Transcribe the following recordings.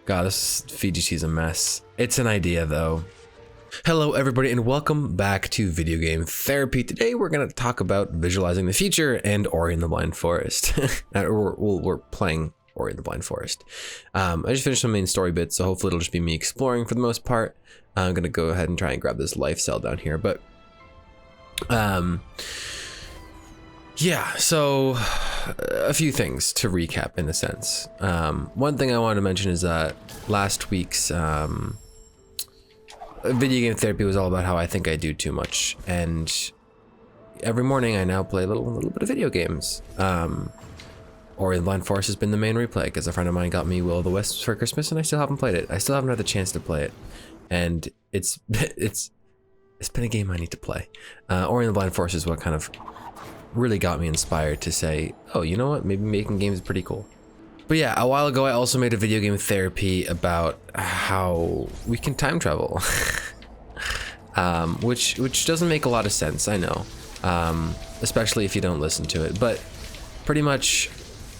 God, this VGT is a mess. It's an idea though. Hello everybody and welcome back to Video Game Therapy. Today we're going to talk about visualizing the future and Ori and the Blind Forest. We're playing Ori and the Blind Forest. I just finished some main story bits, so hopefully it'll just be me exploring for the most part. I'm going to go ahead and try and grab this life cell down here, but yeah, so a few things to recap in a sense. One thing I wanted to mention is that last week's Video Game Therapy was all about how I think I do too much, and every morning I now play a little bit of video games. Ori and the Blind Forest has been the main replay because a friend of mine got me Will of the Wisps for Christmas and I still haven't played it. I still haven't had the chance to play it, and it's been a game I need to play. Ori and the Blind Forest is what kind of really got me inspired to say, oh, you know what, maybe making games is pretty cool. But yeah, a while ago I also made a Video Game Therapy about how we can time travel, which doesn't make a lot of sense, I know, especially if you don't listen to it, but pretty much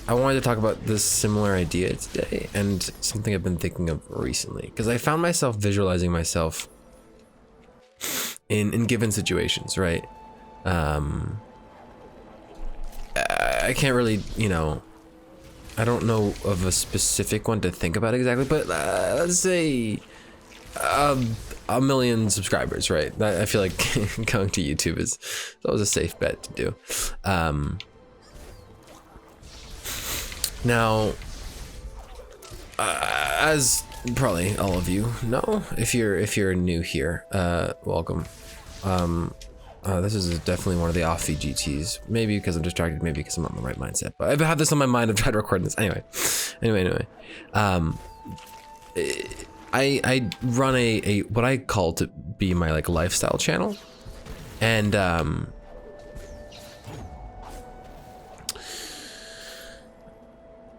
I wanted to talk about this similar idea today and something I've been thinking of recently, because I found myself visualizing myself in given situations, right? I can't really, you know, I don't know of a specific one to think about exactly, but let's say a million subscribers, right? I feel like going to YouTube is always a safe bet to do. Now, as probably all of you know, if you're new here, welcome. This is definitely one of the off VGTs. Maybe because I'm distracted, maybe because I'm not in the right mindset. But I've had this on my mind. I've tried to record this. Anyway. I run a what I call to be my like lifestyle channel, and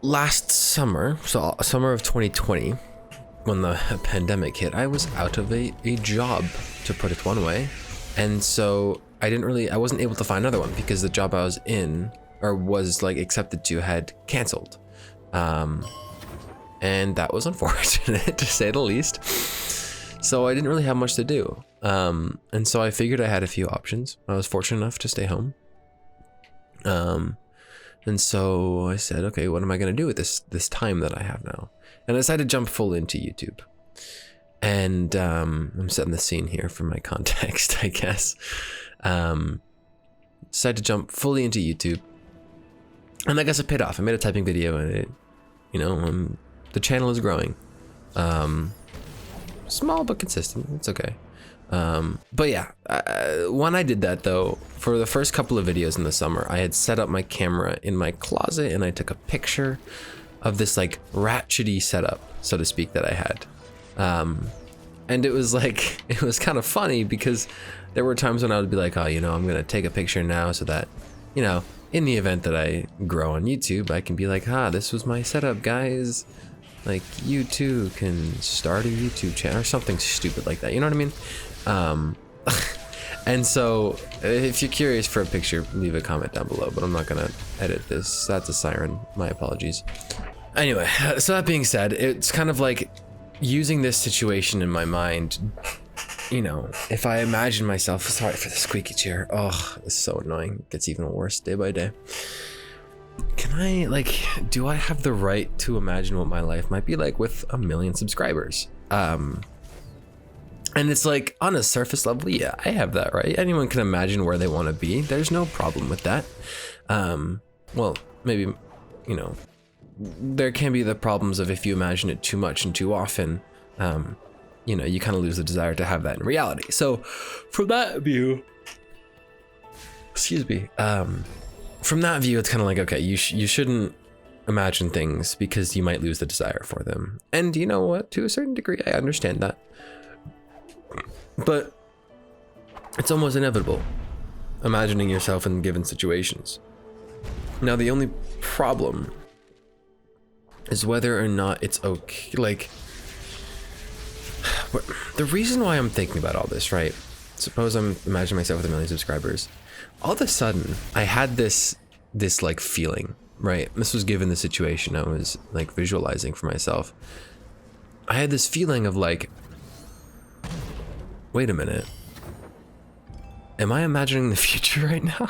last summer, so summer of 2020, when the pandemic hit, I was out of a job, to put it one way. And so I wasn't able to find another one because the job I was in, or was like accepted to, had canceled. And that was unfortunate to say the least. So I didn't really have much to do. And so I figured I had a few options. I was fortunate enough to stay home. And so I said, okay, what am I going to do with this time that I have now? And I decided to jump full into YouTube. And I'm setting the scene here for my context, I guess. Decided to jump fully into YouTube, and I guess it paid off. I made a typing video, and it, you know, the channel is growing. Small but consistent. It's okay. But yeah, when I did that though, for the first couple of videos in the summer, I had set up my camera in my closet, and I took a picture of this like ratchety setup, so to speak, that I had. And it was like, it was kind of funny because there were times when I would be like, oh, you know, I'm going to take a picture now so that, you know, in the event that I grow on YouTube, I can be like, this was my setup, guys. Like, you too can start a YouTube channel or something stupid like that. You know what I mean? And so if you're curious for a picture, leave a comment down below, but I'm not going to edit this. That's a siren. My apologies. Anyway, so that being said, it's kind of like using this situation in my mind. You know, if I imagine myself, sorry for the squeaky chair. Oh, it's so annoying. It gets even worse day by day. Can I, like, do I have the right to imagine what my life might be like with a million subscribers? And it's like, on a surface level, yeah, I have that, right? Anyone can imagine where they want to be. There's no problem with that. Well, maybe, you know, there can be the problems of if you imagine it too much and too often, you know, you kind of lose the desire to have that in reality. So from that view, excuse me, from that view, it's kind of like, okay, you shouldn't imagine things because you might lose the desire for them. And you know what, to a certain degree, I understand that. But it's almost inevitable, imagining yourself in given situations. Now, the only problem is whether or not it's okay. Like, the reason why I'm thinking about all this, right? Suppose I'm imagining myself with 1 million subscribers. All of a sudden, I had this like feeling, right? This was given the situation I was like visualizing for myself. I had this feeling of like, wait a minute. Am I imagining the future right now?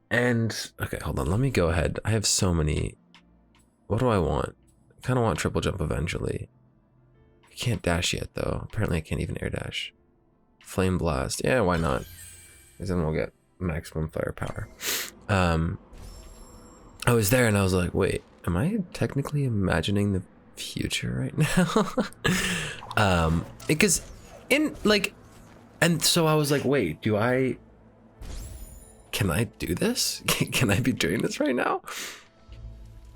And okay, hold on. Let me go ahead. I have so many. What do I want? I kind of want triple jump eventually. I can't dash yet though. Apparently I can't even air dash. Flame blast. Yeah, why not? Because then we'll get maximum firepower. I was there and I was like, wait, am I technically imagining the future right now? Because in like, and so I was like, wait, can I do this? Can I be doing this right now?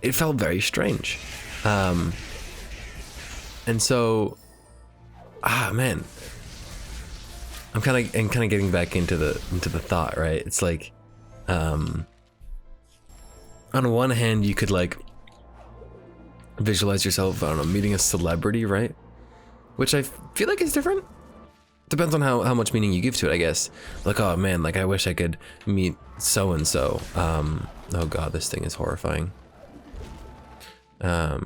It felt very strange. And so, man, I'm kind of getting back into the thought, right? It's like, on one hand, you could like visualize yourself, I don't know, meeting a celebrity, right? Which I feel like is different. Depends on how much meaning you give to it, I guess. Like, oh man, like I wish I could meet so-and-so. Oh god, this thing is horrifying. Oh,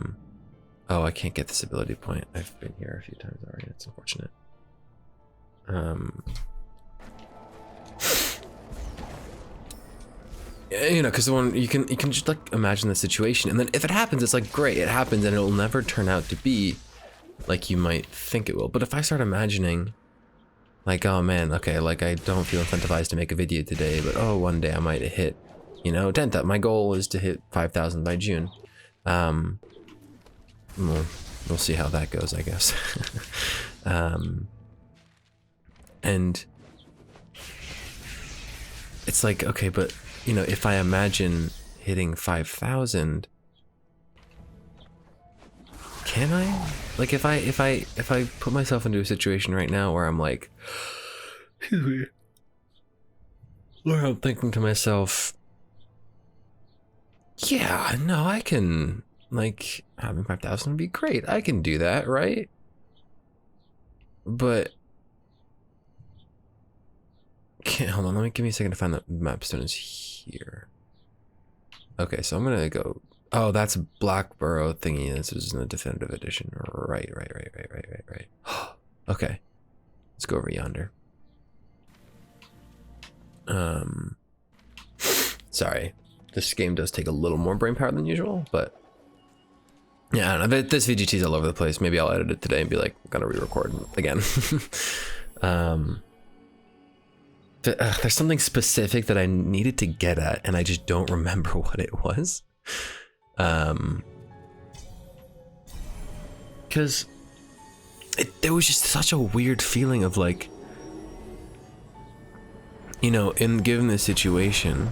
I can't get this ability point. I've been here a few times already. It's unfortunate. You know, because the one you can just like imagine the situation, and then if it happens, it's like great, it happens, and it'll never turn out to be like you might think it will. But if I start imagining, like, oh man, okay, like I don't feel incentivized to make a video today, but oh, one day I might hit, you know, 10,000. My goal is to hit 5,000 by June. We'll see how that goes, I guess. And it's like, okay, but you know, if I imagine hitting 5,000, can I? Like, if I put myself into a situation right now where I'm like, where I'm thinking to myself, yeah, no, I can, like, having 5,000 would be great. I can do that, right? But hold on, give me a second to find the map stone is here. Okay, so I'm gonna go. Oh, that's Black Burrow thingy. This is in the definitive edition. Right. Okay, let's go over yonder. Sorry, this game does take a little more brain power than usual, but yeah, I don't know. This VGT is all over the place. Maybe I'll edit it today and be like, I'm gonna re-record again. There's something specific that I needed to get at, and I just don't remember what it was. Because there was just such a weird feeling of like, you know, given the situation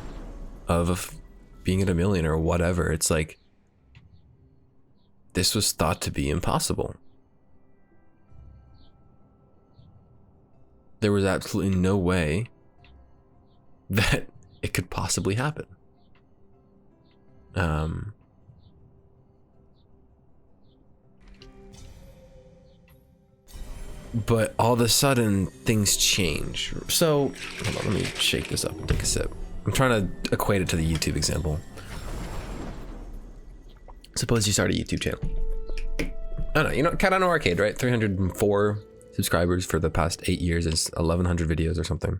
of being at 1 million or whatever, it's like, this was thought to be impossible. There was absolutely no way that it could possibly happen. But all of a sudden things change. So hold on, let me shake this up and take a sip. I'm trying to equate it to the YouTube example. Suppose you start a YouTube channel. I don't know, you know, Cowdino Arcade, right? 304 subscribers for the past 8 years, is 1,100 videos or something.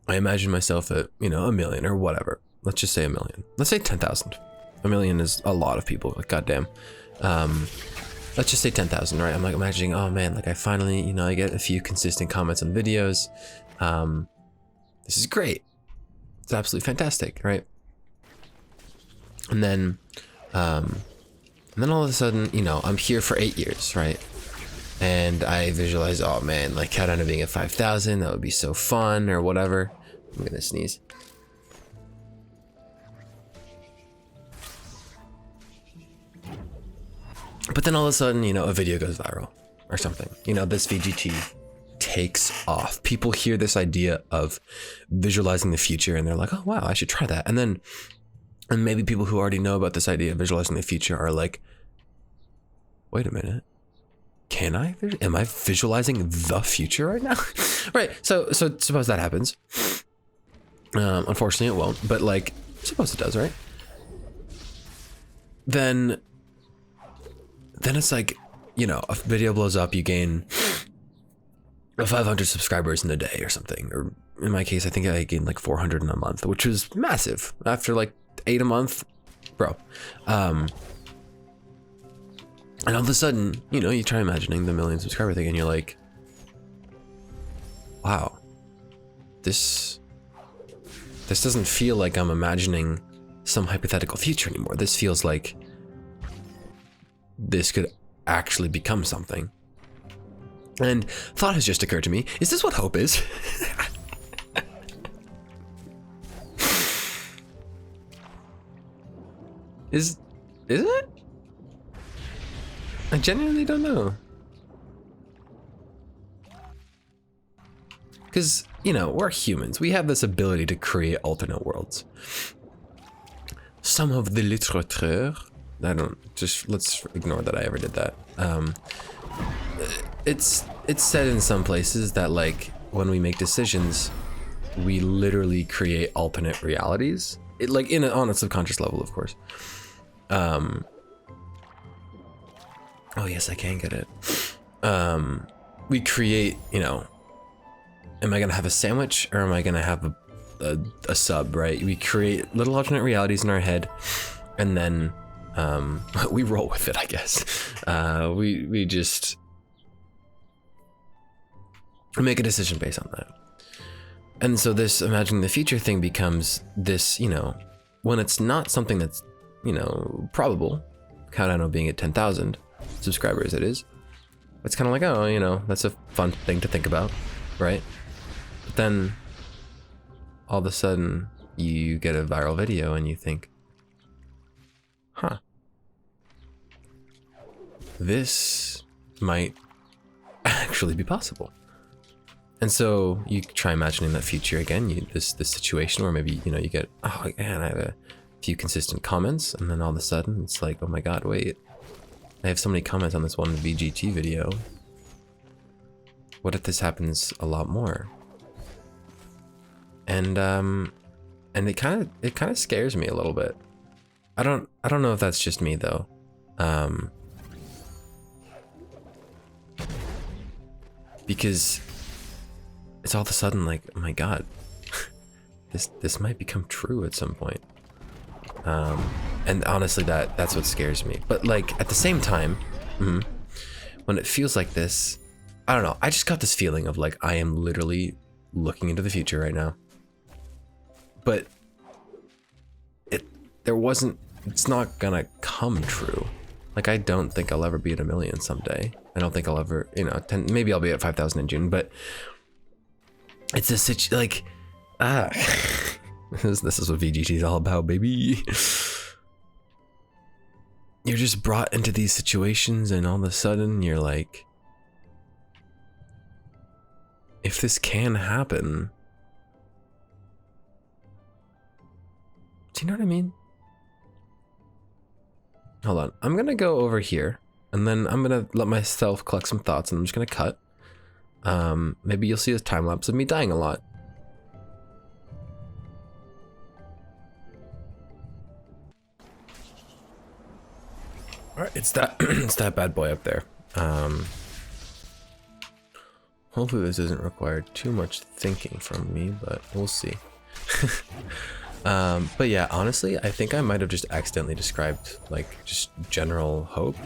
I imagine myself at, you know, 1 million or whatever. Let's just say 1 million. Let's say 10,000. 1 million is a lot of people, like goddamn. Let's just say 10,000, right? I'm like imagining, oh man, like I finally, you know, I get a few consistent comments on videos. This is great. It's absolutely fantastic, right? And then all of a sudden, you know, I'm here for 8 years, right? And I visualize, oh man, like Cowdino being at 5,000, that would be so fun or whatever. I'm gonna sneeze. But then all of a sudden, you know, a video goes viral or something. You know, this VGT takes off. People hear this idea of visualizing the future and they're like, oh wow, I should try that. And then, and maybe people who already know about this idea of visualizing the future are like, wait a minute. Can I? Am I visualizing the future right now? Right. So suppose that happens. Unfortunately, it won't. But like, suppose it does, right? then it's like, you know, a video blows up, you gain 500 subscribers in a day or something. Or in my case, I think I gained like 400 in a month, which was massive. After like 8 a month, bro. And all of a sudden, you know, you try imagining the million subscriber thing and you're like, wow, this doesn't feel like I'm imagining some hypothetical future anymore. This feels like this could actually become something. And thought has just occurred to me, is this what hope is? Is it? I genuinely don't know. Because, you know, we're humans. We have this ability to create alternate worlds. Some of the literature, let's ignore that I ever did that. It's said in some places that, like, when we make decisions, we literally create alternate realities. Like on a subconscious level, of course. Oh yes, I can get it. We create, you know, am I gonna have a sandwich or am I gonna have a sub, right? We create little alternate realities in our head, and then we roll with it, I guess. We just make a decision based on that. And so this imagining the future thing becomes this, you know, when it's not something that's, you know, probable, Cowdino being at 10,000 subscribers it is, it's kind of like, oh, you know, that's a fun thing to think about, right? But then all of a sudden you get a viral video and you think, huh, this might actually be possible. And so you try imagining that future again, this situation where maybe, you know, you get, oh man, I have a few consistent comments, and then all of a sudden it's like, oh my god, wait, I have so many comments on this one VGT video. What if this happens a lot more? And it kind of scares me a little bit. I don't know if that's just me though. Because it's all of a sudden like, oh my god, this might become true at some point. And honestly, that's what scares me. But like at the same time, when it feels like this, I don't know. I just got this feeling of like I am literally looking into the future right now. But it's not gonna come true. Like I don't think I'll ever be at 1 million someday. I don't think I'll ever, you know, maybe I'll be at 5,000 in June, but it's a like, this is what VGT is all about, baby. You're just brought into these situations and all of a sudden you're like, if this can happen, do you know what I mean? Hold on, I'm gonna go over here and then I'm gonna let myself collect some thoughts and I'm just gonna cut. Maybe you'll see a time lapse of me dying a lot. All right, it's that it's that bad boy up there. Hopefully this doesn't require too much thinking from me, but we'll see. But yeah, honestly, I think I might have just accidentally described like just general hope,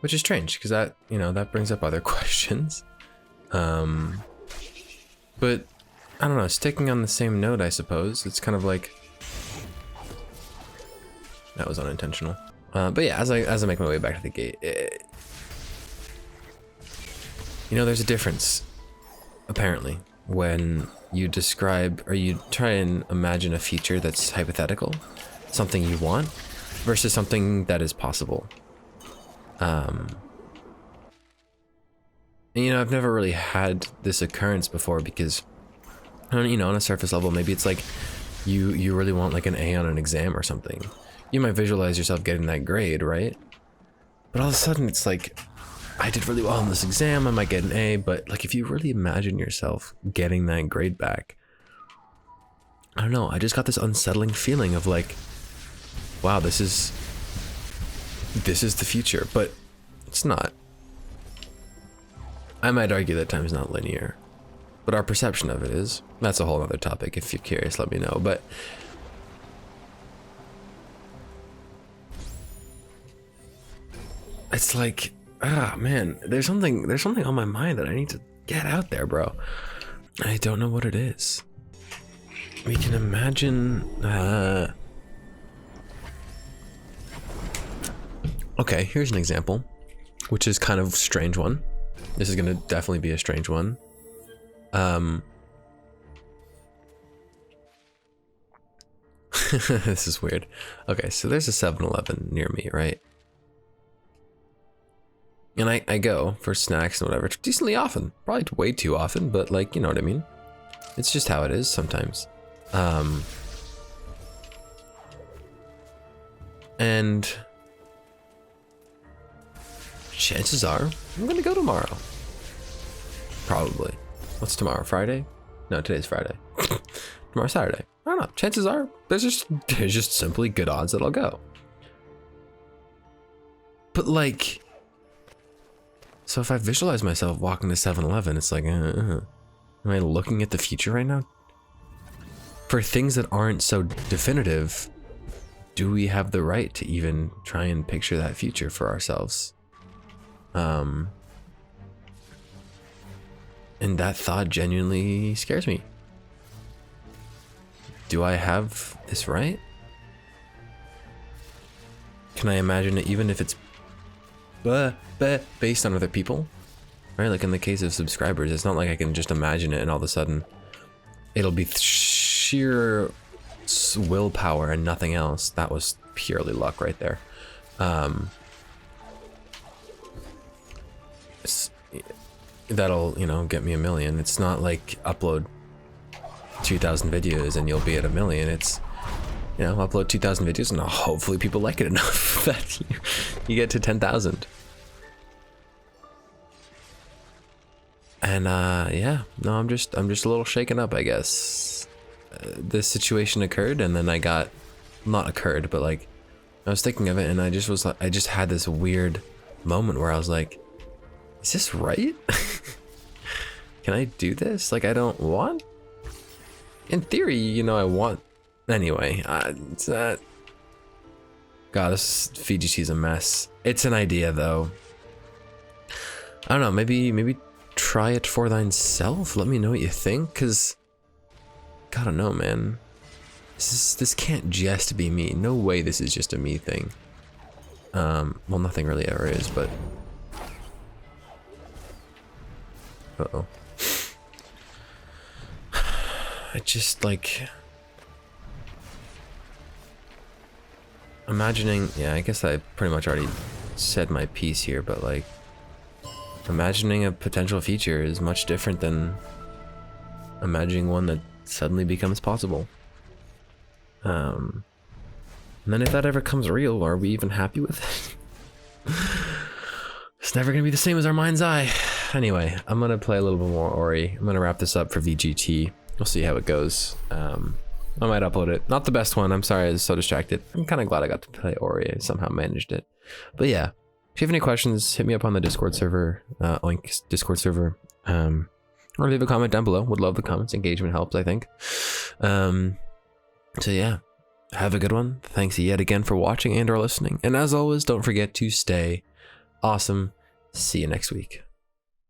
which is strange because that, you know, that brings up other questions. But I don't know, sticking on the same note, I suppose. It's kind of like, that was unintentional. But yeah, as I make my way back to the gate, you know, there's a difference, apparently, when you describe or you try and imagine a future that's hypothetical, something you want, versus something that is possible. And, you know, I've never really had this occurrence before because, you know, on a surface level, maybe it's like you really want like an A on an exam or something. You might visualize yourself getting that grade, right? But all of a sudden it's like, I did really well on this exam, I might get an A, but like if you really imagine yourself getting that grade back, I don't know, I just got this unsettling feeling of like, wow, this is the future, but it's not. I might argue that time is not linear, but our perception of it is. That's a whole other topic. If you're curious, let me know. But it's like, man, there's something on my mind that I need to get out there, bro. I don't know what it is. We can imagine, okay, here's an example, which is kind of a strange one. This is gonna definitely be a strange one. This is weird. Okay, so there's a 7-Eleven near me, right? And I go for snacks and whatever decently often, probably way too often, but like, you know what I mean? It's just how it is sometimes. And chances are I'm gonna go tomorrow. Probably. What's tomorrow? Friday? No, today's Friday. Tomorrow's Saturday. I don't know. Chances are there's just simply good odds that I'll go. But like, so if I visualize myself walking to 7-Eleven, it's like, am I looking at the future right now? For things that aren't so definitive, do we have the right to even try and picture that future for ourselves? And that thought genuinely scares me. Do I have this right? Can I imagine it even if it's based on other people? Right? Like in the case of subscribers, it's not like I can just imagine it and all of a sudden it'll be sheer willpower and nothing else. That was purely luck right there. That'll, you know, get me 1 million. It's not like upload 2,000 videos and you'll be at 1 million. It's, you know, upload 2,000 videos and hopefully people like it enough that you get to 10,000. And yeah, no, I'm just a little shaken up, I guess. This situation occurred, and then I got, not occurred, but like I was thinking of it, and I just had this weird moment where I was like, is this right? Can I do this? Like, I don't want, in theory, you know, I want, anyway, it's not, God, this VGT is a mess. It's an idea though. I don't know, maybe try it for thyself. Let me know what you think, because I don't know, man. This can't just be me. No way this is just a me thing. Well, nothing really ever is, but uh-oh. I just like imagining, yeah, I guess I pretty much already said my piece here, but like imagining a potential future is much different than imagining one that suddenly becomes possible. And then if that ever comes real, are we even happy with it? It's never gonna be the same as our mind's eye. Anyway, I'm gonna play a little bit more Ori. I'm gonna wrap this up for VGT. We'll see how it goes. I might upload it. Not the best one. I'm sorry I was so distracted. I'm kind of glad I got to play Ori. I somehow managed it. But yeah, if you have any questions, hit me up on the Discord server, Oink Discord server, or leave a comment down below. Would love the comments. Engagement helps, I think. So yeah, have a good one. Thanks yet again for watching and or listening. And as always, don't forget to stay awesome. See you next week.